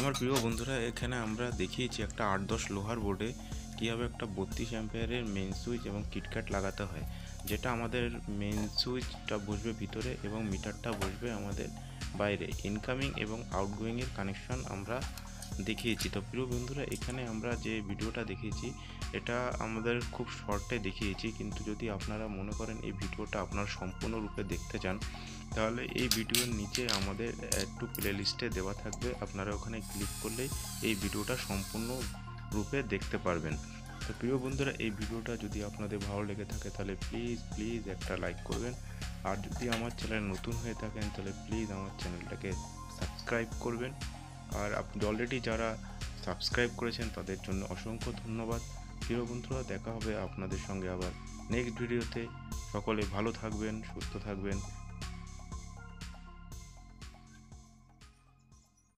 আমার প্রিয় বন্ধুরা, এখানে আমরা দেখিয়েছি একটা 8-10 লোহার বোর্ডে কীভাবে একটা 32 অ্যাম্পিয়ারের মেইন সুইচ এবং কিটক্যাট লাগাতে হয়। যেটা আমাদের মেইন সুইচটা বসবে ভিতরে এবং মিটারটা বসবে আমাদের বাইরে। ইনকামিং এবং আউটগোয়িংয়ের কানেকশন আমরা দেখিয়েছি। তো প্রিয় বন্ধুরা, এখানে আমরা যে ভিডিওটা দেখিয়েছি এটা আমাদের খুব শর্টে দেখিয়েছি, কিন্তু যদি আপনারা মনে করেন এই ভিডিওটা আপনারা সম্পূর্ণরূপে দেখতে চান, তাহলে এই ভিডিওর নিচে আমাদের একটু প্লে লিস্টে দেওয়া থাকবে, আপনারা ওখানে ক্লিক করলেই এই ভিডিওটা সম্পূর্ণ রূপে দেখতে পারবেন। তো প্রিয় বন্ধুরা, এই ভিডিওটা যদি আপনাদের ভালো লেগে থাকে তাহলে প্লিজ একটা লাইক করবেন। আর যদি আমার চ্যানেল নতুন হয়ে থাকেন তাহলে প্লিজ আমার চ্যানেলটাকে সাবস্ক্রাইব করবেন। আর আপনি অলরেডি যারা সাবস্ক্রাইব করেছেন তাদের জন্য অসংখ্য ধন্যবাদ। প্রিয় বন্ধুরা, দেখা হবে আপনাদের সঙ্গে আবার নেক্সট ভিডিওতে। সকলে ভালো থাকবেন, সুস্থ থাকবেন।